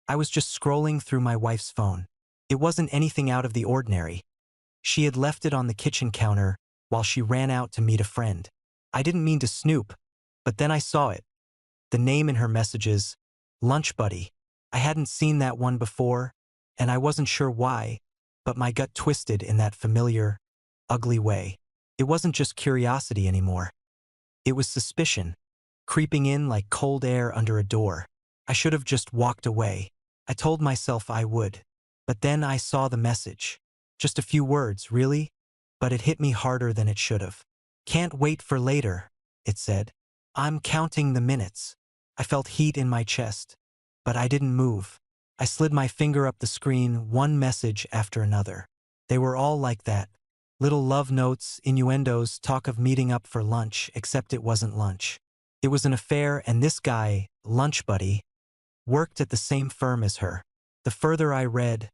I was just scrolling through my wife's phone. It wasn't anything out of the ordinary. She had left it on the kitchen counter while she ran out to meet a friend. I didn't mean to snoop, but then I saw it. The name in her messages, Lunch Buddy. I hadn't seen that one before, and I wasn't sure why, but my gut twisted in that familiar, ugly way. It wasn't just curiosity anymore. It was suspicion, creeping in like cold air under a door. I should have just walked away. I told myself I would. But then I saw the message. Just a few words, really? But it hit me harder than it should have. "Can't wait for later," it said. "I'm counting the minutes." I felt heat in my chest, but I didn't move. I slid my finger up the screen, one message after another. They were all like that. Little love notes, innuendos, talk of meeting up for lunch, except it wasn't lunch. It was an affair, and this guy, Lunch Buddy, worked at the same firm as her. The further I read,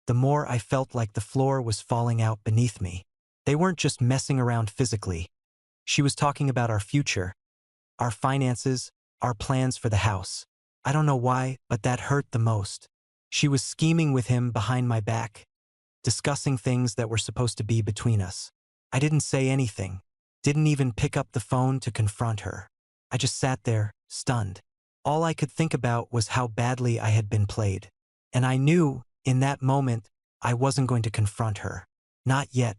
the more I felt like the floor was falling out beneath me. They weren't just messing around physically. She was talking about our future, our finances, our plans for the house. I don't know why, but that hurt the most. She was scheming with him behind my back, discussing things that were supposed to be between us. I didn't say anything, didn't even pick up the phone to confront her. I just sat there, stunned. All I could think about was how badly I had been played. And I knew, in that moment, I wasn't going to confront her. Not yet.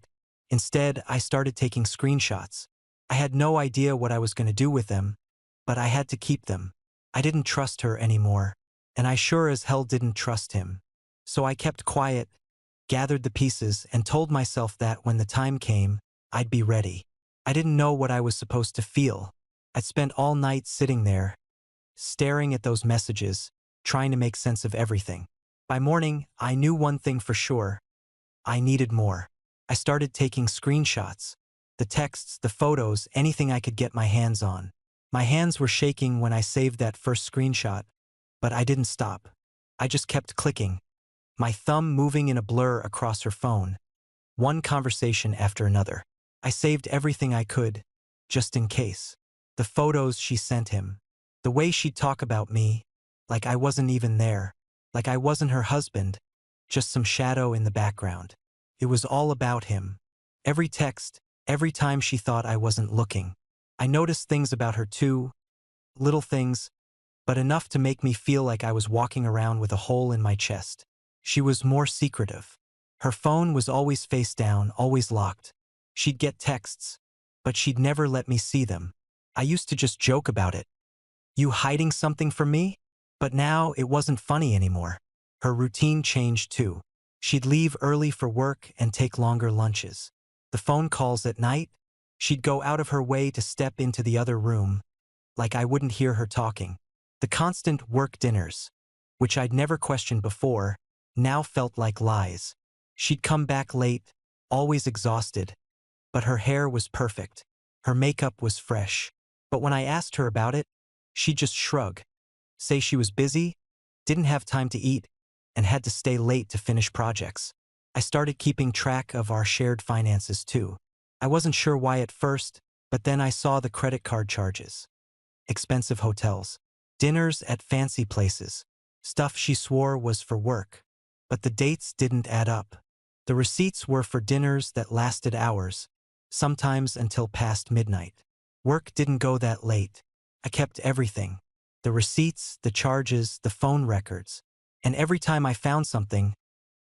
Instead, I started taking screenshots. I had no idea what I was going to do with them, but I had to keep them. I didn't trust her anymore, and I sure as hell didn't trust him. So I kept quiet, gathered the pieces, and told myself that when the time came, I'd be ready. I didn't know what I was supposed to feel. I'd spent all night sitting there, staring at those messages, trying to make sense of everything. By morning, I knew one thing for sure. I needed more. I started taking screenshots. The texts, the photos, anything I could get my hands on. My hands were shaking when I saved that first screenshot, but I didn't stop. I just kept clicking, my thumb moving in a blur across her phone, one conversation after another. I saved everything I could, just in case. The photos she sent him, the way she'd talk about me, like I wasn't even there, like I wasn't her husband, just some shadow in the background. It was all about him. Every text, every time she thought I wasn't looking. I noticed things about her too, little things, but enough to make me feel like I was walking around with a hole in my chest. She was more secretive. Her phone was always face down, always locked. She'd get texts, but she'd never let me see them. I used to just joke about it. "You hiding something from me?" But now it wasn't funny anymore. Her routine changed too. She'd leave early for work and take longer lunches. The phone calls at night, she'd go out of her way to step into the other room, like I wouldn't hear her talking. The constant work dinners, which I'd never questioned before, now felt like lies. She'd come back late, always exhausted, but her hair was perfect. Her makeup was fresh. But when I asked her about it, she'd just shrug, say she was busy, didn't have time to eat, and had to stay late to finish projects. I started keeping track of our shared finances too. I wasn't sure why at first, but then I saw the credit card charges. Expensive hotels, dinners at fancy places, stuff she swore was for work. But the dates didn't add up. The receipts were for dinners that lasted hours, sometimes until past midnight. Work didn't go that late. I kept everything. The receipts, the charges, the phone records. And every time I found something,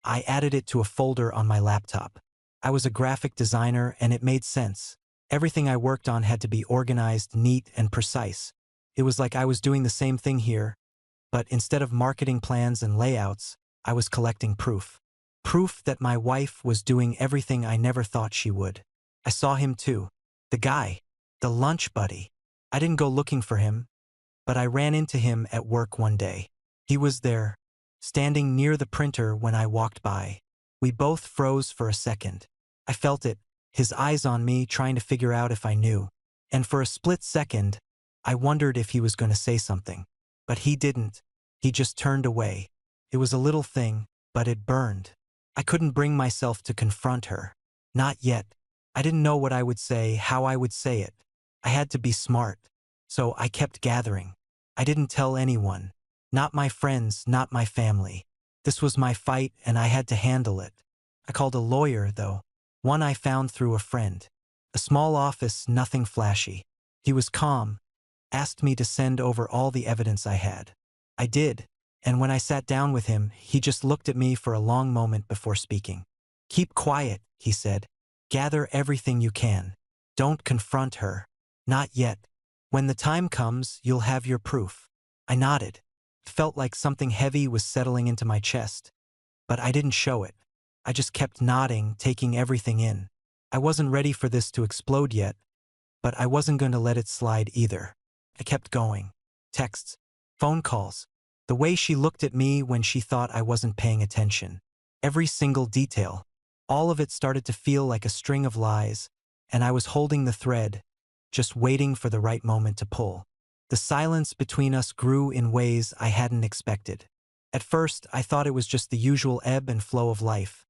I added it to a folder on my laptop. I was a graphic designer, and it made sense. Everything I worked on had to be organized, neat, and precise. It was like I was doing the same thing here, but instead of marketing plans and layouts, I was collecting proof. Proof that my wife was doing everything I never thought she would. I saw him too. The guy. The lunch buddy. I didn't go looking for him, but I ran into him at work one day. He was there, standing near the printer when I walked by. We both froze for a second. I felt it, his eyes on me, trying to figure out if I knew. And for a split second, I wondered if he was going to say something. But he didn't. He just turned away. It was a little thing, but it burned. I couldn't bring myself to confront her. Not yet. I didn't know what I would say, how I would say it. I had to be smart. So I kept gathering. I didn't tell anyone. Not my friends, not my family. This was my fight and I had to handle it. I called a lawyer, though. One I found through a friend. A small office, nothing flashy. He was calm, asked me to send over all the evidence I had. I did, and when I sat down with him, he just looked at me for a long moment before speaking. "Keep quiet," he said. "Gather everything you can. Don't confront her. Not yet. When the time comes, you'll have your proof." I nodded. It felt like something heavy was settling into my chest. But I didn't show it. I just kept nodding, taking everything in. I wasn't ready for this to explode yet, but I wasn't going to let it slide either. I kept going. Texts, phone calls, the way she looked at me when she thought I wasn't paying attention. Every single detail. All of it started to feel like a string of lies, and I was holding the thread, just waiting for the right moment to pull. The silence between us grew in ways I hadn't expected. At first, I thought it was just the usual ebb and flow of life.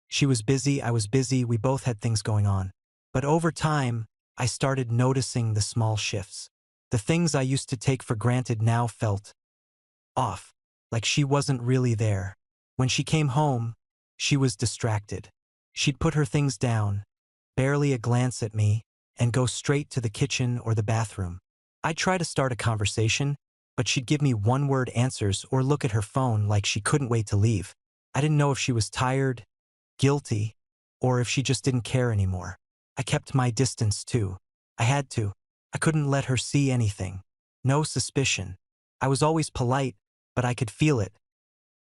She was busy, I was busy, we both had things going on. But over time, I started noticing the small shifts. The things I used to take for granted now felt off, like she wasn't really there. When she came home, she was distracted. She'd put her things down, barely a glance at me, and go straight to the kitchen or the bathroom. I'd try to start a conversation, but she'd give me one-word answers or look at her phone like she couldn't wait to leave. I didn't know if she was tired, guilty, or if she just didn't care anymore. I kept my distance too. I had to. I couldn't let her see anything. No suspicion. I was always polite, but I could feel it.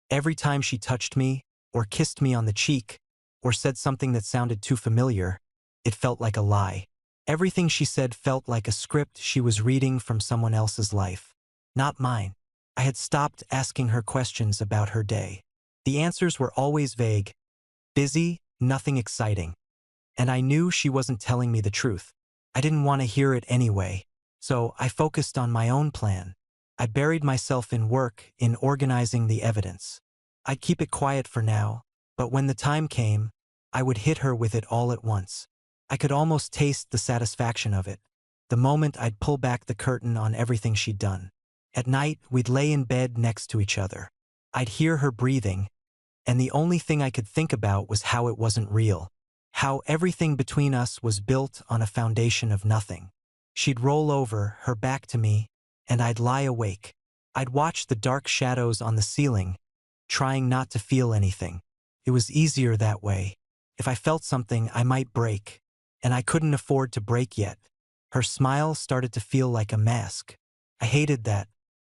Every time she touched me, or kissed me on the cheek, or said something that sounded too familiar, it felt like a lie. Everything she said felt like a script she was reading from someone else's life, not mine. I had stopped asking her questions about her day. The answers were always vague. Busy, nothing exciting. And I knew she wasn't telling me the truth. I didn't want to hear it anyway, so I focused on my own plan. I buried myself in work, in organizing the evidence. I'd keep it quiet for now, but when the time came, I would hit her with it all at once. I could almost taste the satisfaction of it, the moment I'd pull back the curtain on everything she'd done. At night, we'd lay in bed next to each other. I'd hear her breathing, and the only thing I could think about was how it wasn't real, how everything between us was built on a foundation of nothing. She'd roll over, her back to me, and I'd lie awake. I'd watch the dark shadows on the ceiling, trying not to feel anything. It was easier that way. If I felt something, I might break, and I couldn't afford to break yet. Her smile started to feel like a mask. I hated that.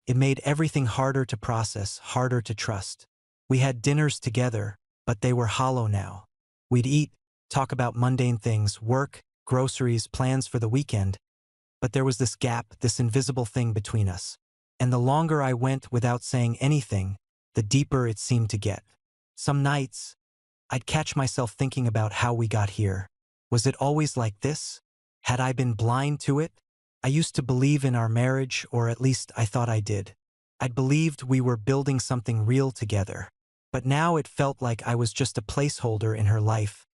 It made everything harder to process, harder to trust. We had dinners together, but they were hollow now. We'd eat, talk about mundane things, work, groceries, plans for the weekend, but there was this gap, this invisible thing between us. And the longer I went without saying anything, the deeper it seemed to get. Some nights, I'd catch myself thinking about how we got here. Was it always like this? Had I been blind to it? I used to believe in our marriage, or at least I thought I did. I'd believed we were building something real together. But now it felt like I was just a placeholder in her life,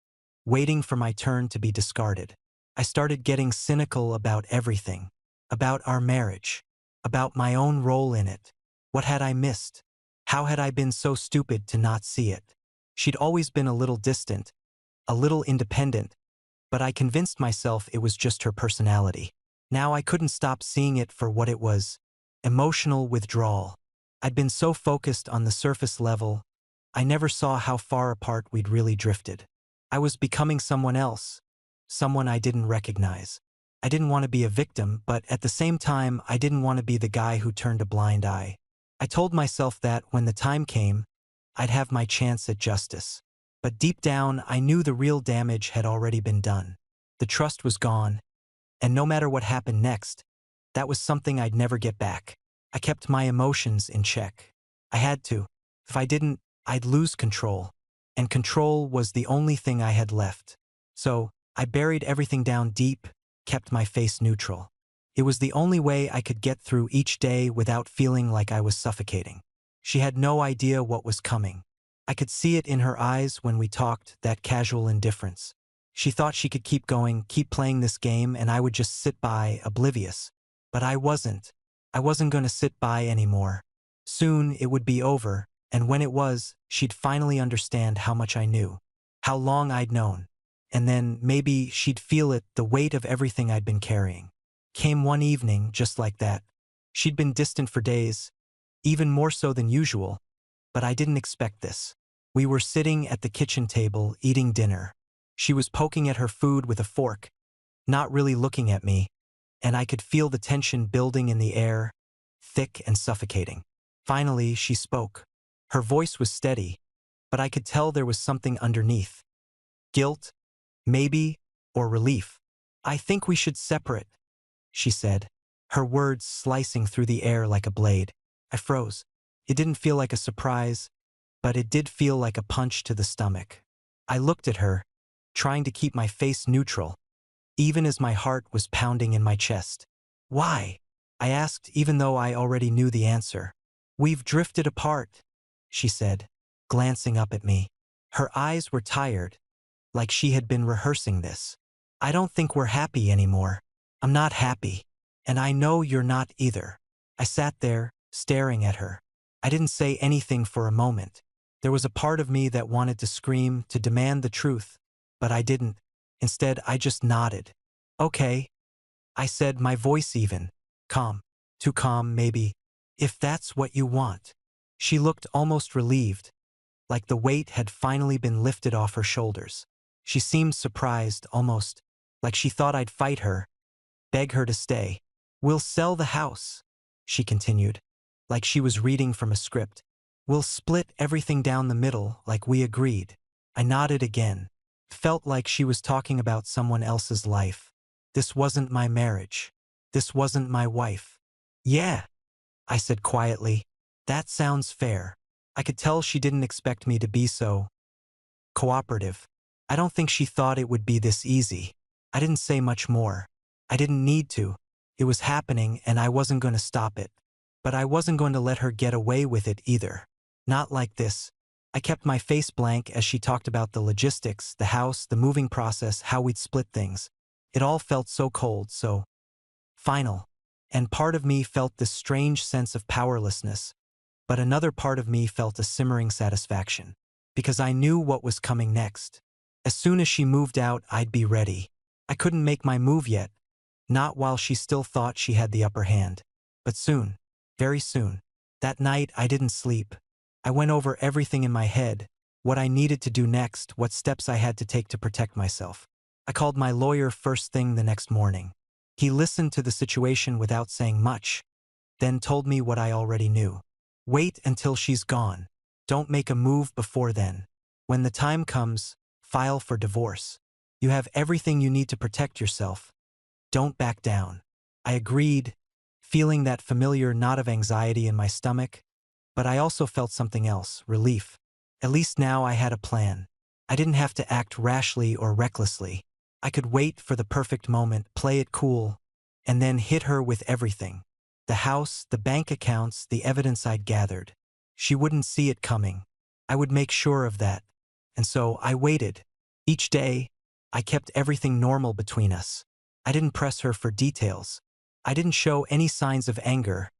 waiting for my turn to be discarded. I started getting cynical about everything, about our marriage, about my own role in it. What had I missed? How had I been so stupid to not see it? She'd always been a little distant, a little independent, but I convinced myself it was just her personality. Now I couldn't stop seeing it for what it was: emotional withdrawal. I'd been so focused on the surface level, I never saw how far apart we'd really drifted. I was becoming someone else, someone I didn't recognize. I didn't want to be a victim, but at the same time, I didn't want to be the guy who turned a blind eye. I told myself that when the time came, I'd have my chance at justice. But deep down, I knew the real damage had already been done. The trust was gone, and no matter what happened next, that was something I'd never get back. I kept my emotions in check. I had to. If I didn't, I'd lose control, and control was the only thing I had left. So, I buried everything down deep, kept my face neutral. It was the only way I could get through each day without feeling like I was suffocating. She had no idea what was coming. I could see it in her eyes when we talked, that casual indifference. She thought she could keep going, keep playing this game, and I would just sit by, oblivious. But I wasn't. I wasn't going to sit by anymore. Soon it would be over, and when it was, she'd finally understand how much I knew, how long I'd known. And then, maybe, she'd feel it, the weight of everything I'd been carrying. Came one evening, just like that. She'd been distant for days, even more so than usual, but I didn't expect this. We were sitting at the kitchen table, eating dinner. She was poking at her food with a fork, not really looking at me, and I could feel the tension building in the air, thick and suffocating. Finally, she spoke. Her voice was steady, but I could tell there was something underneath. Guilt, maybe, or relief. "I think we should separate," she said, her words slicing through the air like a blade. I froze. It didn't feel like a surprise, but it did feel like a punch to the stomach. I looked at her, trying to keep my face neutral, even as my heart was pounding in my chest. "Why?" I asked, even though I already knew the answer. "We've drifted apart," she said, glancing up at me. Her eyes were tired, like she had been rehearsing this. "I don't think we're happy anymore. I'm not happy. And I know you're not either." I sat there, staring at her. I didn't say anything for a moment. There was a part of me that wanted to scream, to demand the truth, but I didn't. Instead, I just nodded. "Okay," I said, my voice even. Calm. Too calm, maybe. "If that's what you want." She looked almost relieved, like the weight had finally been lifted off her shoulders. She seemed surprised, almost, like she thought I'd fight her, beg her to stay. "We'll sell the house," she continued, like she was reading from a script. "We'll split everything down the middle, like we agreed." I nodded again. Felt like she was talking about someone else's life. This wasn't my marriage. This wasn't my wife. "Yeah," I said quietly. "That sounds fair." I could tell she didn't expect me to be so cooperative. I don't think she thought it would be this easy. I didn't say much more. I didn't need to. It was happening and I wasn't going to stop it. But I wasn't going to let her get away with it either. Not like this. I kept my face blank as she talked about the logistics, the house, the moving process, how we'd split things. It all felt so cold, so final. And part of me felt this strange sense of powerlessness, but another part of me felt a simmering satisfaction. Because I knew what was coming next. As soon as she moved out, I'd be ready. I couldn't make my move yet, not while she still thought she had the upper hand. But soon, very soon. That night, I didn't sleep. I went over everything in my head, what I needed to do next, what steps I had to take to protect myself. I called my lawyer first thing the next morning. He listened to the situation without saying much, then told me what I already knew. "Wait until she's gone. Don't make a move before then. When the time comes, file for divorce. You have everything you need to protect yourself. Don't back down." I agreed, feeling that familiar knot of anxiety in my stomach, but I also felt something else, relief. At least now I had a plan. I didn't have to act rashly or recklessly. I could wait for the perfect moment, play it cool, and then hit her with everything. The house, the bank accounts, the evidence I'd gathered. She wouldn't see it coming. I would make sure of that. And so I waited. Each day, I kept everything normal between us. I didn't press her for details. I didn't show any signs of anger,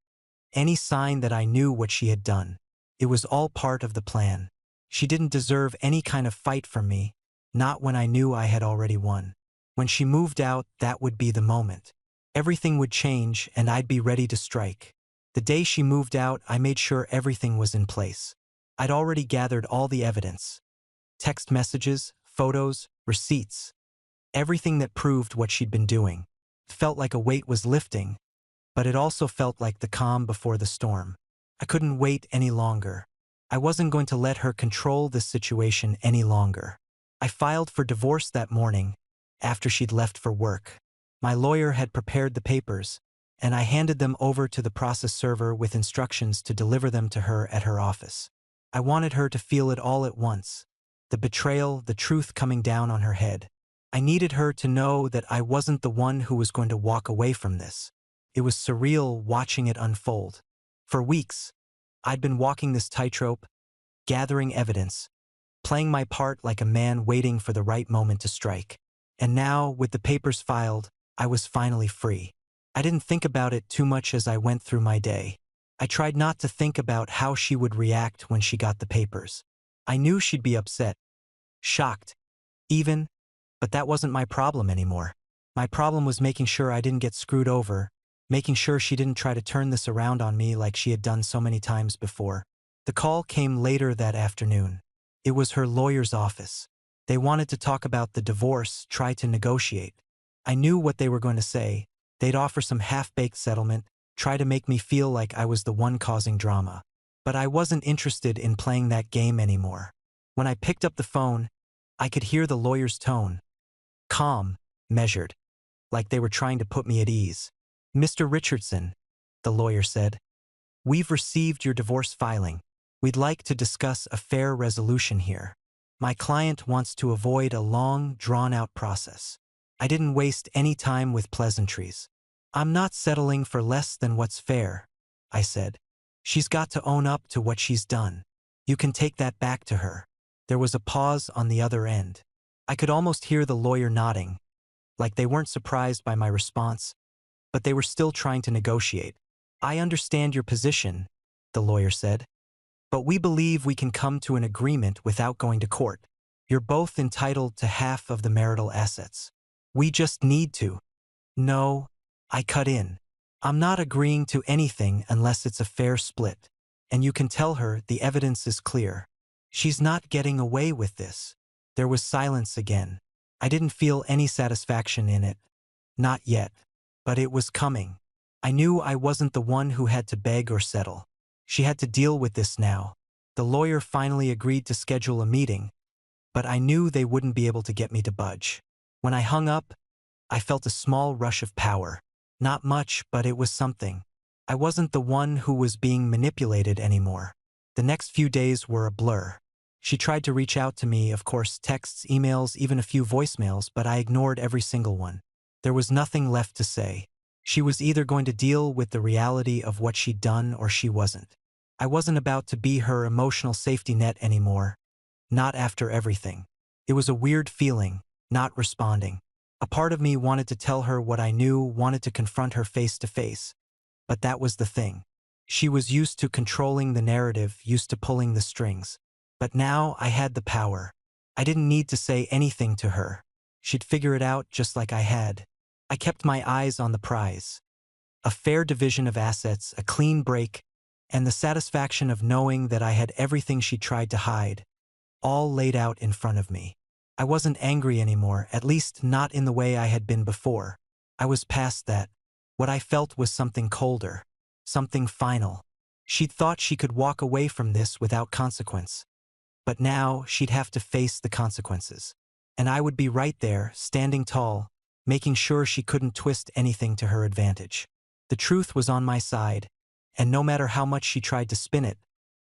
any sign that I knew what she had done. It was all part of the plan. She didn't deserve any kind of fight from me, not when I knew I had already won. When she moved out, that would be the moment. Everything would change and I'd be ready to strike. The day she moved out, I made sure everything was in place. I'd already gathered all the evidence. Text messages, photos, receipts. Everything that proved what she'd been doing. It felt like a weight was lifting, but it also felt like the calm before the storm. I couldn't wait any longer. I wasn't going to let her control this situation any longer. I filed for divorce that morning, after she'd left for work. My lawyer had prepared the papers, and I handed them over to the process server with instructions to deliver them to her at her office. I wanted her to feel it all at once. The betrayal, the truth coming down on her head. I needed her to know that I wasn't the one who was going to walk away from this. It was surreal watching it unfold. For weeks, I'd been walking this tightrope, gathering evidence, playing my part like a man waiting for the right moment to strike. And now, with the papers filed, I was finally free. I didn't think about it too much as I went through my day. I tried not to think about how she would react when she got the papers. I knew she'd be upset, shocked, even, but that wasn't my problem anymore. My problem was making sure I didn't get screwed over, making sure she didn't try to turn this around on me like she had done so many times before. The call came later that afternoon. It was her lawyer's office. They wanted to talk about the divorce, try to negotiate. I knew what they were going to say. They'd offer some half-baked settlement, try to make me feel like I was the one causing drama. But I wasn't interested in playing that game anymore. When I picked up the phone, I could hear the lawyer's tone. Calm, measured, like they were trying to put me at ease. "Mr. Richardson," the lawyer said, "we've received your divorce filing. We'd like to discuss a fair resolution here. My client wants to avoid a long, drawn-out process." I didn't waste any time with pleasantries. "I'm not settling for less than what's fair," I said. "She's got to own up to what she's done. You can take that back to her." There was a pause on the other end. I could almost hear the lawyer nodding, like they weren't surprised by my response, but they were still trying to negotiate. "I understand your position," the lawyer said, "but we believe we can come to an agreement without going to court. You're both entitled to half of the marital assets. We just need to." "No," I cut in. "I'm not agreeing to anything unless it's a fair split. And you can tell her the evidence is clear. She's not getting away with this." There was silence again. I didn't feel any satisfaction in it. Not yet. But it was coming. I knew I wasn't the one who had to beg or settle. She had to deal with this now. The lawyer finally agreed to schedule a meeting, but I knew they wouldn't be able to get me to budge. When I hung up, I felt a small rush of power. Not much, but it was something. I wasn't the one who was being manipulated anymore. The next few days were a blur. She tried to reach out to me, of course, texts, emails, even a few voicemails, but I ignored every single one. There was nothing left to say. She was either going to deal with the reality of what she'd done or she wasn't. I wasn't about to be her emotional safety net anymore. Not after everything. It was a weird feeling, not responding. A part of me wanted to tell her what I knew, wanted to confront her face to face. But that was the thing. She was used to controlling the narrative, used to pulling the strings. But now I had the power. I didn't need to say anything to her. She'd figure it out just like I had. I kept my eyes on the prize. A fair division of assets, a clean break, and the satisfaction of knowing that I had everything she tried to hide, all laid out in front of me. I wasn't angry anymore, at least not in the way I had been before. I was past that. What I felt was something colder, something final. She'd thought she could walk away from this without consequence. But now she'd have to face the consequences. And I would be right there, standing tall, making sure she couldn't twist anything to her advantage. The truth was on my side, and no matter how much she tried to spin it,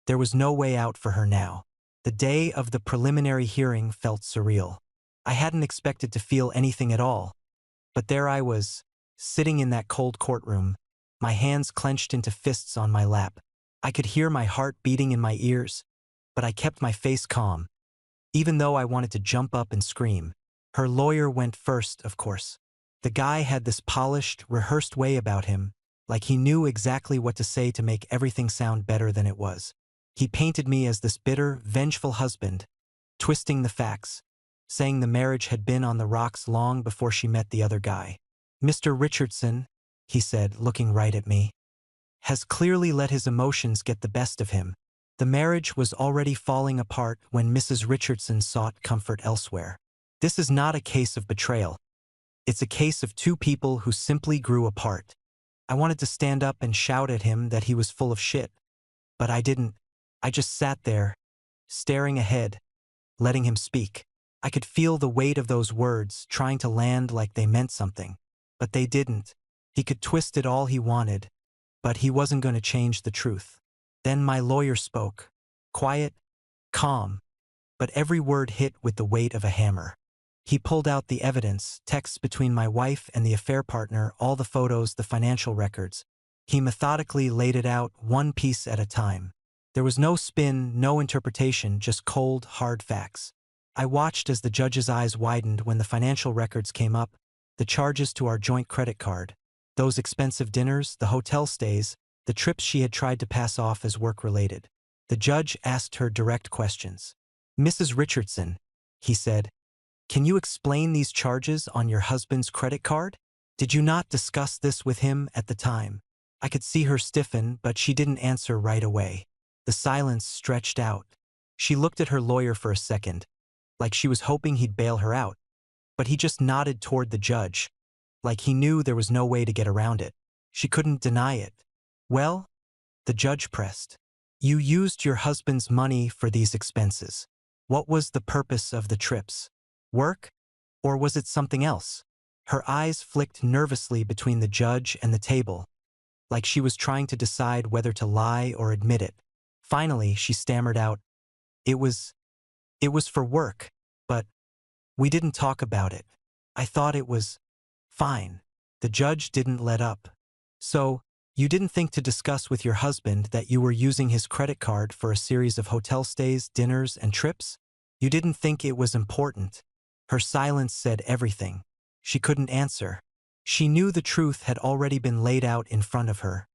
there was no way out for her now. The day of the preliminary hearing felt surreal. I hadn't expected to feel anything at all. But there I was, sitting in that cold courtroom, my hands clenched into fists on my lap. I could hear my heart beating in my ears, but I kept my face calm, even though I wanted to jump up and scream. Her lawyer went first, of course. The guy had this polished, rehearsed way about him, like he knew exactly what to say to make everything sound better than it was. He painted me as this bitter, vengeful husband, twisting the facts, saying the marriage had been on the rocks long before she met the other guy. "Mr. Richardson," he said, looking right at me, "has clearly let his emotions get the best of him. The marriage was already falling apart when Mrs. Richardson sought comfort elsewhere. This is not a case of betrayal. It's a case of two people who simply grew apart." I wanted to stand up and shout at him that he was full of shit, but I didn't. I just sat there, staring ahead, letting him speak. I could feel the weight of those words, trying to land like they meant something. But they didn't. He could twist it all he wanted, but he wasn't going to change the truth. Then my lawyer spoke. Quiet, calm, but every word hit with the weight of a hammer. He pulled out the evidence, texts between my wife and the affair partner, all the photos, the financial records. He methodically laid it out, one piece at a time. There was no spin, no interpretation, just cold, hard facts. I watched as the judge's eyes widened when the financial records came up, the charges to our joint credit card, those expensive dinners, the hotel stays. the trips she had tried to pass off as work-related. The judge asked her direct questions. "Mrs. Richardson," he said, "can you explain these charges on your husband's credit card? Did you not discuss this with him at the time?" I could see her stiffen, but she didn't answer right away. The silence stretched out. She looked at her lawyer for a second, like she was hoping he'd bail her out, but he just nodded toward the judge, like he knew there was no way to get around it. She couldn't deny it. "Well," the judge pressed, "you used your husband's money for these expenses. What was the purpose of the trips? Work? Or was it something else?" Her eyes flicked nervously between the judge and the table, like she was trying to decide whether to lie or admit it. Finally, she stammered out, It was for work, but we didn't talk about it. I thought it was fine." The judge didn't let up. "So, you didn't think to discuss with your husband that you were using his credit card for a series of hotel stays, dinners, and trips? You didn't think it was important?" Her silence said everything. She couldn't answer. She knew the truth had already been laid out in front of her,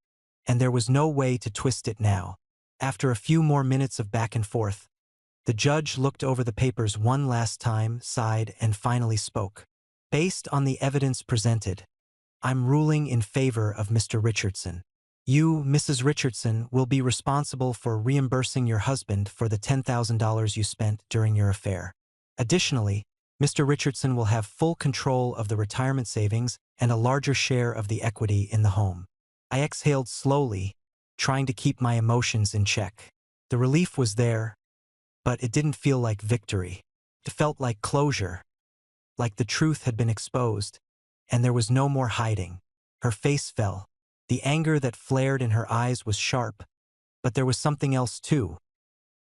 and there was no way to twist it now. After a few more minutes of back and forth, the judge looked over the papers one last time, sighed, and finally spoke. "Based on the evidence presented, I'm ruling in favor of Mr. Richardson. You, Mrs. Richardson, will be responsible for reimbursing your husband for the $10,000 you spent during your affair. Additionally, Mr. Richardson will have full control of the retirement savings and a larger share of the equity in the home." I exhaled slowly, trying to keep my emotions in check. The relief was there, but it didn't feel like victory. It felt like closure, like the truth had been exposed, and there was no more hiding. Her face fell. The anger that flared in her eyes was sharp, but there was something else too,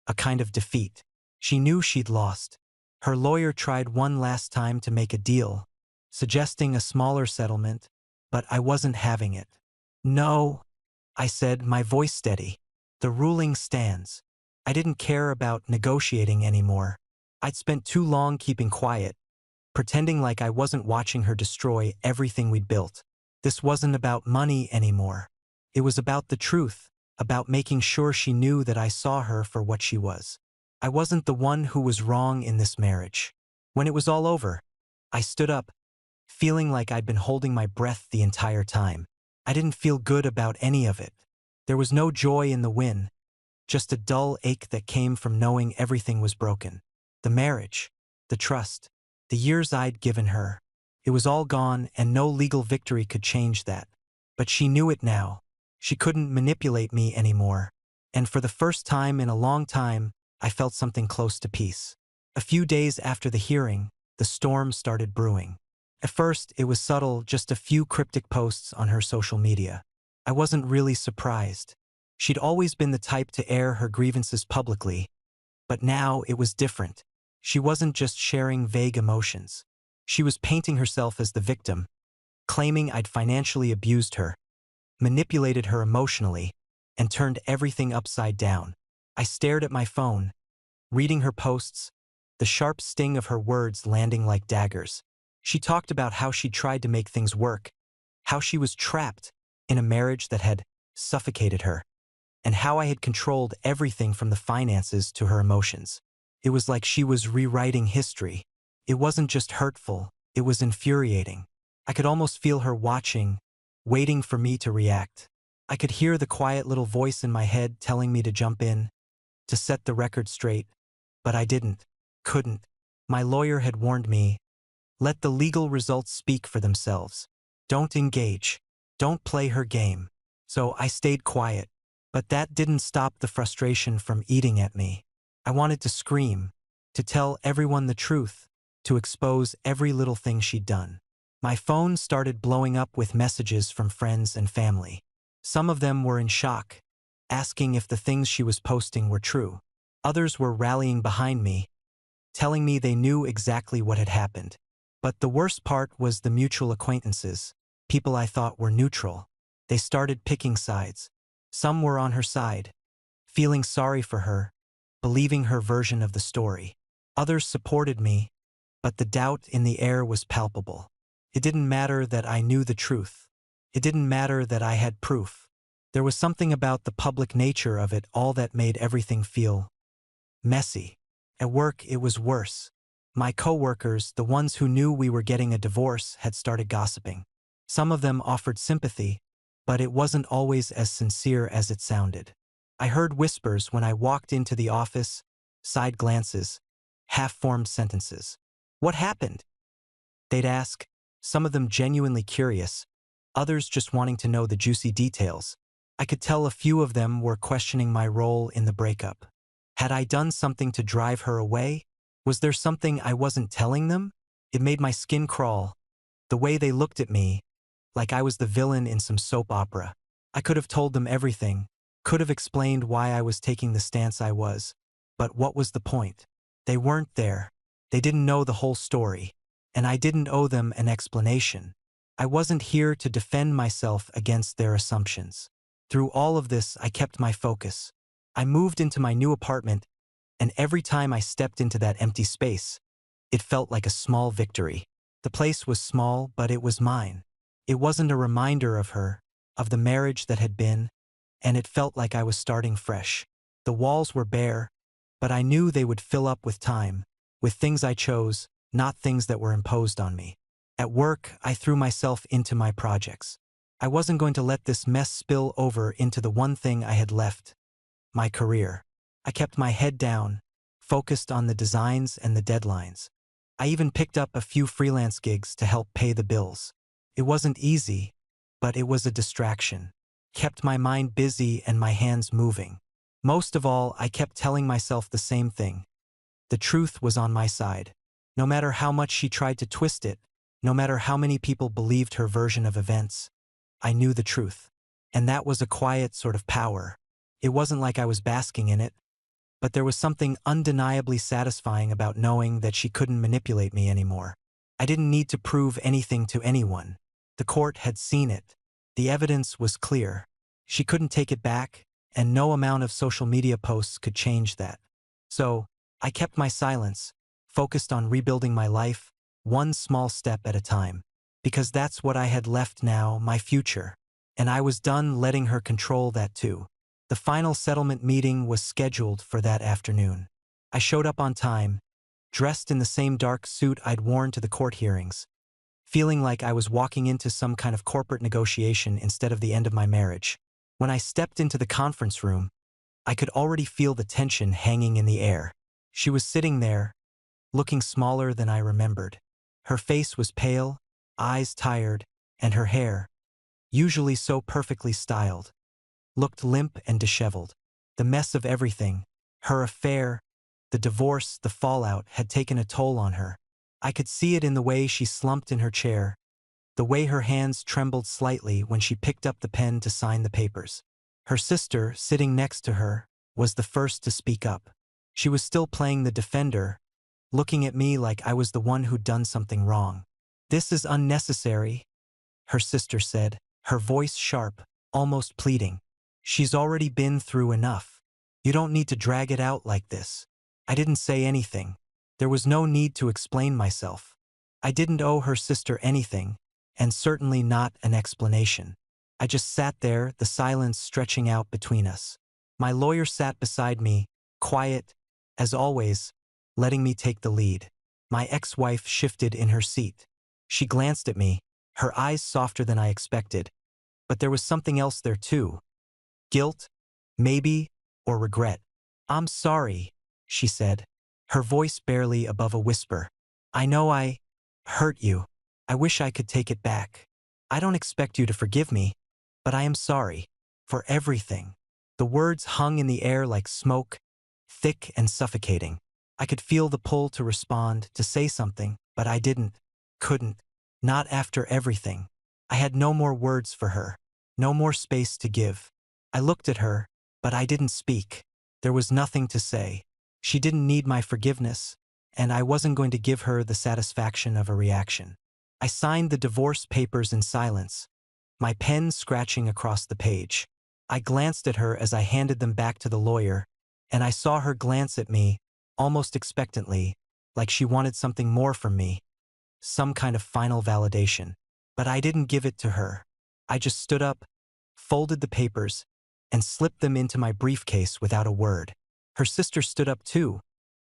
a kind of defeat. She knew she'd lost. Her lawyer tried one last time to make a deal, suggesting a smaller settlement, but I wasn't having it. "No," I said, my voice steady. "The ruling stands." I didn't care about negotiating anymore. I'd spent too long keeping quiet, pretending like I wasn't watching her destroy everything we'd built. This wasn't about money anymore. It was about the truth, about making sure she knew that I saw her for what she was. I wasn't the one who was wrong in this marriage. When it was all over, I stood up, feeling like I'd been holding my breath the entire time. I didn't feel good about any of it. There was no joy in the win, just a dull ache that came from knowing everything was broken. The marriage, the trust, the years I'd given her. It was all gone, and no legal victory could change that. But she knew it now. She couldn't manipulate me anymore. And for the first time in a long time, I felt something close to peace. A few days after the hearing, the storm started brewing. At first, it was subtle, just a few cryptic posts on her social media. I wasn't really surprised. She'd always been the type to air her grievances publicly, but now it was different. She wasn't just sharing vague emotions. She was painting herself as the victim, claiming I'd financially abused her, manipulated her emotionally, and turned everything upside down. I stared at my phone, reading her posts, the sharp sting of her words landing like daggers. She talked about how she'd tried to make things work, how she was trapped in a marriage that had suffocated her, and how I had controlled everything from the finances to her emotions. It was like she was rewriting history. It wasn't just hurtful, it was infuriating. I could almost feel her watching, waiting for me to react. I could hear the quiet little voice in my head telling me to jump in, to set the record straight, but I couldn't. My lawyer had warned me, let the legal results speak for themselves. Don't engage. Don't play her game. So I stayed quiet. But that didn't stop the frustration from eating at me. I wanted to scream, to tell everyone the truth, to expose every little thing she'd done. My phone started blowing up with messages from friends and family. Some of them were in shock, asking if the things she was posting were true. Others were rallying behind me, telling me they knew exactly what had happened. But the worst part was the mutual acquaintances, people I thought were neutral. They started picking sides. Some were on her side, feeling sorry for her, believing her version of the story. Others supported me, but the doubt in the air was palpable. It didn't matter that I knew the truth. It didn't matter that I had proof. There was something about the public nature of it all that made everything feel messy. At work, it was worse. My coworkers, the ones who knew we were getting a divorce, had started gossiping. Some of them offered sympathy, but it wasn't always as sincere as it sounded. I heard whispers when I walked into the office, side glances, half-formed sentences. "What happened?" they'd ask, some of them genuinely curious, others just wanting to know the juicy details. I could tell a few of them were questioning my role in the breakup. Had I done something to drive her away? Was there something I wasn't telling them? It made my skin crawl, the way they looked at me, like I was the villain in some soap opera. I could have told them everything, could have explained why I was taking the stance I was, but what was the point? They weren't there. They didn't know the whole story, and I didn't owe them an explanation. I wasn't here to defend myself against their assumptions. Through all of this, I kept my focus. I moved into my new apartment, and every time I stepped into that empty space, it felt like a small victory. The place was small, but it was mine. It wasn't a reminder of her, of the marriage that had been, and it felt like I was starting fresh. The walls were bare, but I knew they would fill up with time, with things I chose, not things that were imposed on me. At work, I threw myself into my projects. I wasn't going to let this mess spill over into the one thing I had left, my career. I kept my head down, focused on the designs and the deadlines. I even picked up a few freelance gigs to help pay the bills. It wasn't easy, but it was a distraction. Kept my mind busy and my hands moving. Most of all, I kept telling myself the same thing. The truth was on my side. No matter how much she tried to twist it, no matter how many people believed her version of events, I knew the truth. And that was a quiet sort of power. It wasn't like I was basking in it, but there was something undeniably satisfying about knowing that she couldn't manipulate me anymore. I didn't need to prove anything to anyone. The court had seen it. The evidence was clear. She couldn't take it back, and no amount of social media posts could change that. So, I kept my silence, focused on rebuilding my life, one small step at a time. Because that's what I had left now, my future. And I was done letting her control that too. The final settlement meeting was scheduled for that afternoon. I showed up on time, dressed in the same dark suit I'd worn to the court hearings, feeling like I was walking into some kind of corporate negotiation instead of the end of my marriage. When I stepped into the conference room, I could already feel the tension hanging in the air. She was sitting there, looking smaller than I remembered. Her face was pale, eyes tired, and her hair, usually so perfectly styled, looked limp and disheveled. The mess of everything, her affair, the divorce, the fallout, had taken a toll on her. I could see it in the way she slumped in her chair, the way her hands trembled slightly when she picked up the pen to sign the papers. Her sister, sitting next to her, was the first to speak up. She was still playing the defender, looking at me like I was the one who'd done something wrong. "This is unnecessary," her sister said, her voice sharp, almost pleading. "She's already been through enough. You don't need to drag it out like this." I didn't say anything. There was no need to explain myself. I didn't owe her sister anything, and certainly not an explanation. I just sat there, the silence stretching out between us. My lawyer sat beside me, quiet, as always, letting me take the lead. My ex-wife shifted in her seat. She glanced at me, her eyes softer than I expected. But there was something else there too. Guilt, maybe, or regret. "I'm sorry," she said, her voice barely above a whisper. "I know I hurt you. I wish I could take it back. I don't expect you to forgive me, but I am sorry. For everything." The words hung in the air like smoke, thick and suffocating. I could feel the pull to respond, to say something, but I couldn't. Not after everything. I had no more words for her, no more space to give. I looked at her, but I didn't speak. There was nothing to say. She didn't need my forgiveness, and I wasn't going to give her the satisfaction of a reaction. I signed the divorce papers in silence, my pen scratching across the page. I glanced at her as I handed them back to the lawyer, and I saw her glance at me, almost expectantly, like she wanted something more from me, some kind of final validation. But I didn't give it to her. I just stood up, folded the papers, and slipped them into my briefcase without a word. Her sister stood up too,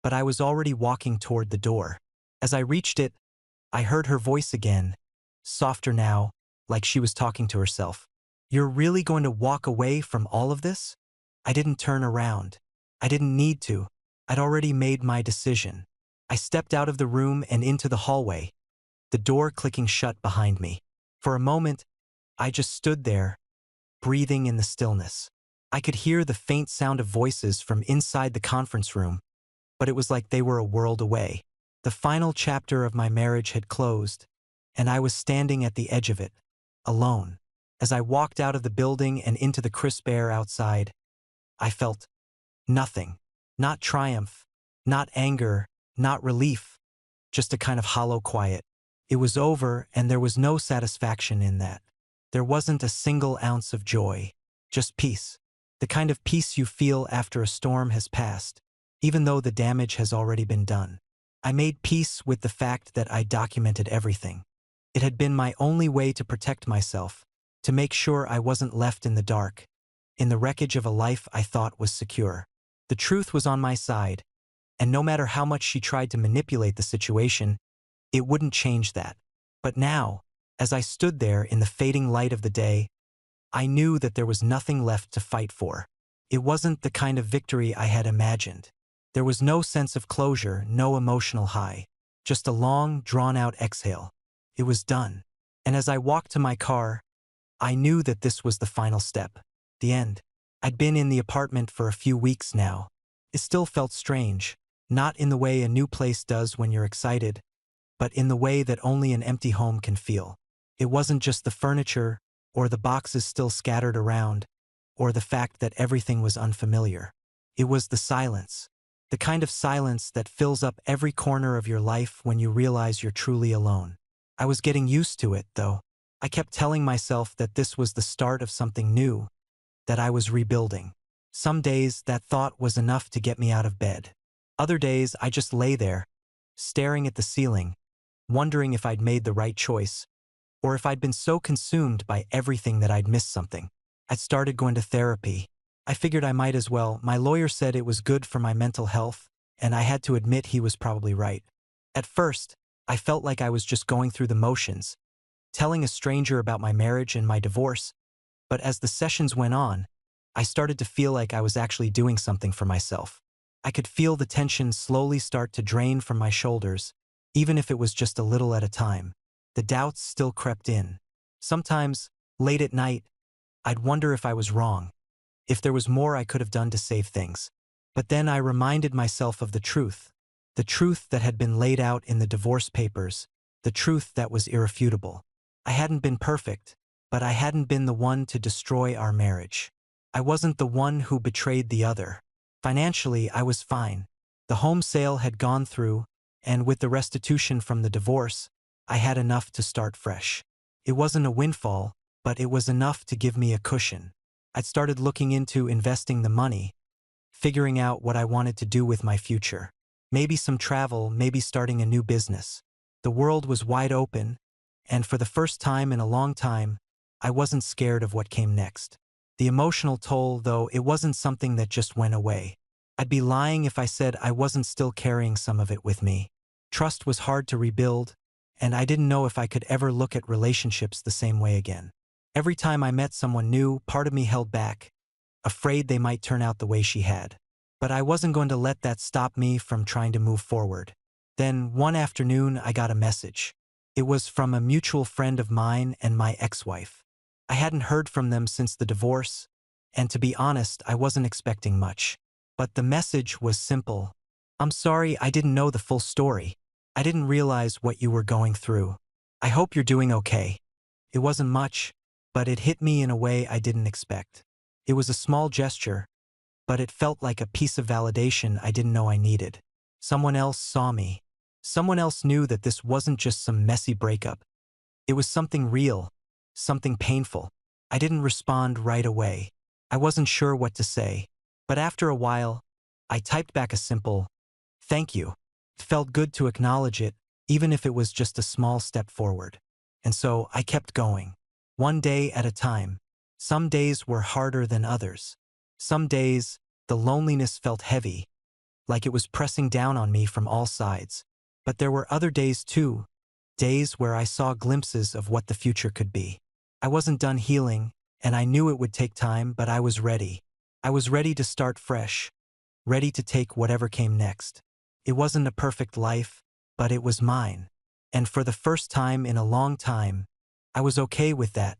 but I was already walking toward the door. As I reached it, I heard her voice again, softer now, like she was talking to herself. "You're really going to walk away from all of this?" I didn't turn around. I didn't need to. I'd already made my decision. I stepped out of the room and into the hallway, the door clicking shut behind me. For a moment, I just stood there, breathing in the stillness. I could hear the faint sound of voices from inside the conference room, but it was like they were a world away. The final chapter of my marriage had closed, and I was standing at the edge of it, alone. As I walked out of the building and into the crisp air outside, I felt nothing. Not triumph, not anger, not relief, just a kind of hollow quiet. It was over, and there was no satisfaction in that. There wasn't a single ounce of joy, just peace. The kind of peace you feel after a storm has passed, even though the damage has already been done. I made peace with the fact that I documented everything. It had been my only way to protect myself, to make sure I wasn't left in the dark, in the wreckage of a life I thought was secure. The truth was on my side, and no matter how much she tried to manipulate the situation, it wouldn't change that. But now, as I stood there in the fading light of the day, I knew that there was nothing left to fight for. It wasn't the kind of victory I had imagined. There was no sense of closure, no emotional high, just a long, drawn-out exhale. It was done. And as I walked to my car, I knew that this was the final step, the end. I'd been in the apartment for a few weeks now. It still felt strange, not in the way a new place does when you're excited, but in the way that only an empty home can feel. It wasn't just the furniture, or the boxes still scattered around, or the fact that everything was unfamiliar. It was the silence. The kind of silence that fills up every corner of your life when you realize you're truly alone. I was getting used to it, though. I kept telling myself that this was the start of something new, that I was rebuilding. Some days, that thought was enough to get me out of bed. Other days, I just lay there, staring at the ceiling, wondering if I'd made the right choice, or if I'd been so consumed by everything that I'd missed something. I'd started going to therapy. I figured I might as well. My lawyer said it was good for my mental health, and I had to admit he was probably right. At first, I felt like I was just going through the motions, telling a stranger about my marriage and my divorce, but as the sessions went on, I started to feel like I was actually doing something for myself. I could feel the tension slowly start to drain from my shoulders, even if it was just a little at a time. The doubts still crept in. Sometimes, late at night, I'd wonder if I was wrong, if there was more I could have done to save things. But then I reminded myself of the truth that had been laid out in the divorce papers, the truth that was irrefutable. I hadn't been perfect, but I hadn't been the one to destroy our marriage. I wasn't the one who betrayed the other. Financially, I was fine. The home sale had gone through, and with the restitution from the divorce, I had enough to start fresh. It wasn't a windfall, but it was enough to give me a cushion. I'd started looking into investing the money, figuring out what I wanted to do with my future. Maybe some travel, maybe starting a new business. The world was wide open, and for the first time in a long time, I wasn't scared of what came next. The emotional toll, though, it wasn't something that just went away. I'd be lying if I said I wasn't still carrying some of it with me. Trust was hard to rebuild, and I didn't know if I could ever look at relationships the same way again. Every time I met someone new, part of me held back, afraid they might turn out the way she had. But I wasn't going to let that stop me from trying to move forward. Then, one afternoon, I got a message. It was from a mutual friend of mine and my ex-wife. I hadn't heard from them since the divorce, and to be honest, I wasn't expecting much. But the message was simple. "I'm sorry, I didn't know the full story. I didn't realize what you were going through. I hope you're doing okay." It wasn't much, but it hit me in a way I didn't expect. It was a small gesture, but it felt like a piece of validation I didn't know I needed. Someone else saw me. Someone else knew that this wasn't just some messy breakup. It was something real, something painful. I didn't respond right away. I wasn't sure what to say. But after a while, I typed back a simple, "Thank you." It felt good to acknowledge it, even if it was just a small step forward. And so I kept going, one day at a time, Some days were harder than others. Some days, the loneliness felt heavy, like it was pressing down on me from all sides. But there were other days too, days where I saw glimpses of what the future could be. I wasn't done healing, and I knew it would take time, but I was ready. I was ready to start fresh, ready to take whatever came next. It wasn't a perfect life, but it was mine. And for the first time in a long time, I was okay with that.